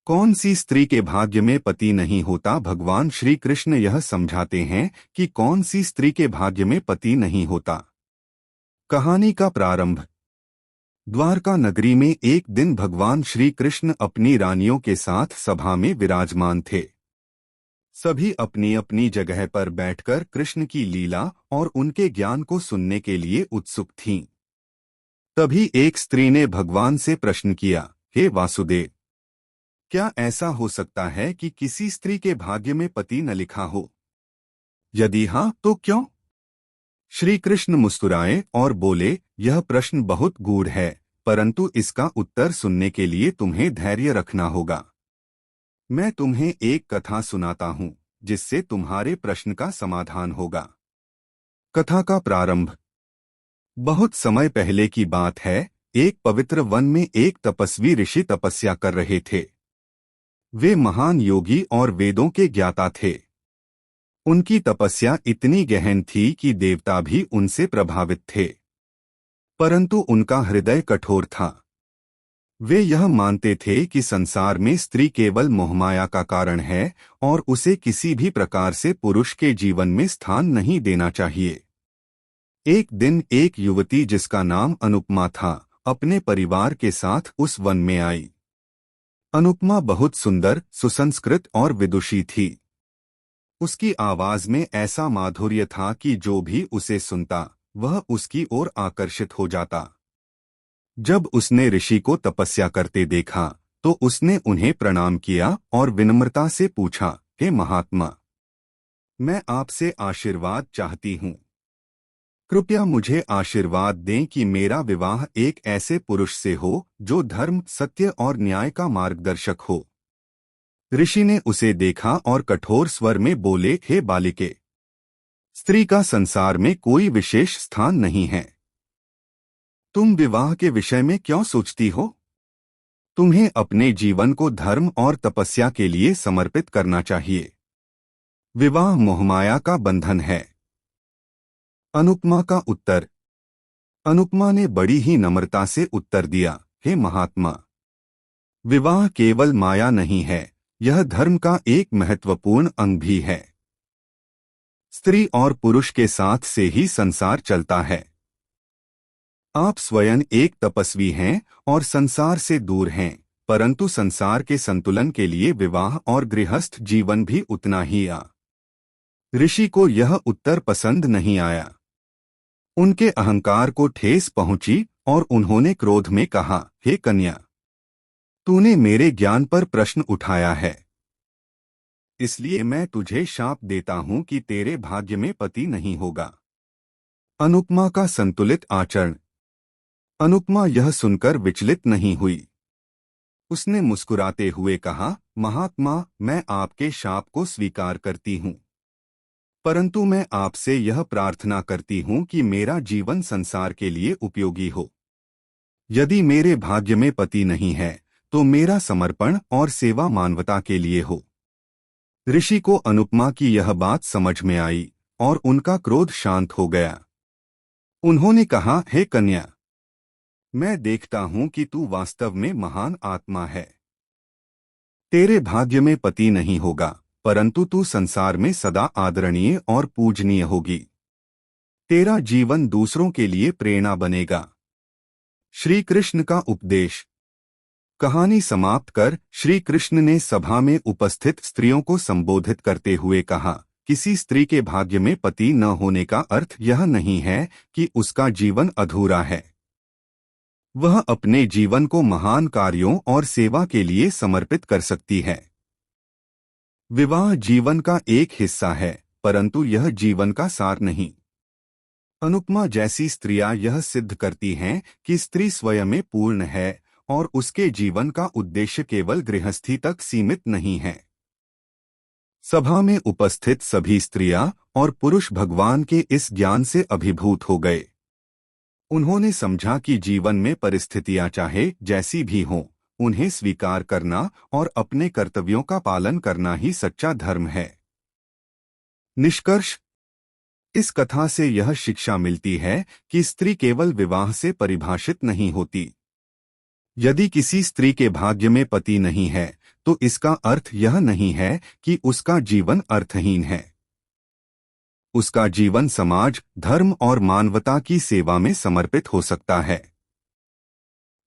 कौन सी स्त्री के भाग्य में पति नहीं होता? भगवान श्री कृष्ण यह समझाते हैं कि कौन सी स्त्री के भाग्य में पति नहीं होता। कहानी का प्रारंभ। द्वारका नगरी में एक दिन भगवान श्री कृष्ण अपनी रानियों के साथ सभा में विराजमान थे। सभी अपनी अपनी जगह पर बैठकर कृष्ण की लीला और उनके ज्ञान को सुनने के लिए उत्सुक थीं। तभी एक स्त्री ने भगवान से प्रश्न किया, हे वासुदेव, क्या ऐसा हो सकता है कि किसी स्त्री के भाग्य में पति न लिखा हो? यदि हाँ, तो क्यों? श्री कृष्ण मुस्कुराए और बोले, यह प्रश्न बहुत गूढ़ है, परंतु इसका उत्तर सुनने के लिए तुम्हें धैर्य रखना होगा। मैं तुम्हें एक कथा सुनाता हूँ, जिससे तुम्हारे प्रश्न का समाधान होगा। कथा का प्रारंभ। बहुत समय पहले की बात है। एक पवित्र वन में एक तपस्वी ऋषि तपस्या कर रहे थे। वे महान योगी और वेदों के ज्ञाता थे। उनकी तपस्या इतनी गहन थी कि देवता भी उनसे प्रभावित थे, परंतु उनका हृदय कठोर था। वे यह मानते थे कि संसार में स्त्री केवल मोहमाया का कारण है और उसे किसी भी प्रकार से पुरुष के जीवन में स्थान नहीं देना चाहिए। एक दिन एक युवती जिसका नाम अनुपमा था, अपने परिवार के साथ उस वन में आई। अनुपमा बहुत सुंदर, सुसंस्कृत और विदुषी थी। उसकी आवाज में ऐसा माधुर्य था कि जो भी उसे सुनता वह उसकी ओर आकर्षित हो जाता। जब उसने ऋषि को तपस्या करते देखा तो उसने उन्हें प्रणाम किया और विनम्रता से पूछा, हे महात्मा, मैं आपसे आशीर्वाद चाहती हूँ। कृपया मुझे आशीर्वाद दें कि मेरा विवाह एक ऐसे पुरुष से हो जो धर्म, सत्य और न्याय का मार्गदर्शक हो। ऋषि ने उसे देखा और कठोर स्वर में बोले, हे बालिके, स्त्री का संसार में कोई विशेष स्थान नहीं है। तुम विवाह के विषय में क्यों सोचती हो? तुम्हें अपने जीवन को धर्म और तपस्या के लिए समर्पित करना चाहिए। विवाह मोहमाया का बंधन है। अनुपमा का उत्तर। अनुपमा ने बड़ी ही नम्रता से उत्तर दिया, हे महात्मा, विवाह केवल माया नहीं है, यह धर्म का एक महत्वपूर्ण अंग भी है। स्त्री और पुरुष के साथ से ही संसार चलता है। आप स्वयं एक तपस्वी हैं और संसार से दूर हैं, परंतु संसार के संतुलन के लिए विवाह और गृहस्थ जीवन भी उतना ही ऋषि को यह उत्तर पसंद नहीं आया। उनके अहंकार को ठेस पहुंची और उन्होंने क्रोध में कहा, हे कन्या, तूने मेरे ज्ञान पर प्रश्न उठाया है, इसलिए मैं तुझे शाप देता हूं कि तेरे भाग्य में पति नहीं होगा। अनुपमा का संतुलित आचरण। अनुपमा यह सुनकर विचलित नहीं हुई। उसने मुस्कुराते हुए कहा, महात्मा, मैं आपके शाप को स्वीकार करती हूँ, परंतु मैं आपसे यह प्रार्थना करती हूँ कि मेरा जीवन संसार के लिए उपयोगी हो। यदि मेरे भाग्य में पति नहीं है तो मेरा समर्पण और सेवा मानवता के लिए हो। ऋषि को अनुपमा की यह बात समझ में आई और उनका क्रोध शांत हो गया। उन्होंने कहा, हे कन्या, मैं देखता हूँ कि तू वास्तव में महान आत्मा है। तेरे भाग्य में पति नहीं होगा, परंतु तू संसार में सदा आदरणीय और पूजनीय होगी। तेरा जीवन दूसरों के लिए प्रेरणा बनेगा। श्री कृष्ण का उपदेश। कहानी समाप्त कर श्री कृष्ण ने सभा में उपस्थित स्त्रियों को संबोधित करते हुए कहा, किसी स्त्री के भाग्य में पति न होने का अर्थ यह नहीं है कि उसका जीवन अधूरा है। वह अपने जीवन को महान कार्यों और सेवा के लिए समर्पित कर सकती है। विवाह जीवन का एक हिस्सा है, परंतु यह जीवन का सार नहीं। अनुपमा जैसी स्त्रियां यह सिद्ध करती हैं कि स्त्री स्वयं में पूर्ण है और उसके जीवन का उद्देश्य केवल गृहस्थी तक सीमित नहीं है। सभा में उपस्थित सभी स्त्रियां और पुरुष भगवान के इस ज्ञान से अभिभूत हो गए। उन्होंने समझा कि जीवन में परिस्थितियां चाहे जैसी भी हों, उन्हें स्वीकार करना और अपने कर्तव्यों का पालन करना ही सच्चा धर्म है। निष्कर्ष। इस कथा से यह शिक्षा मिलती है कि स्त्री केवल विवाह से परिभाषित नहीं होती। यदि किसी स्त्री के भाग्य में पति नहीं है तो इसका अर्थ यह नहीं है कि उसका जीवन अर्थहीन है। उसका जीवन समाज, धर्म और मानवता की सेवा में समर्पित हो सकता है।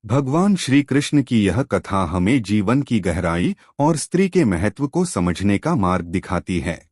भगवान श्री कृष्ण की यह कथा हमें जीवन की गहराई और स्त्री के महत्व को समझने का मार्ग दिखाती है।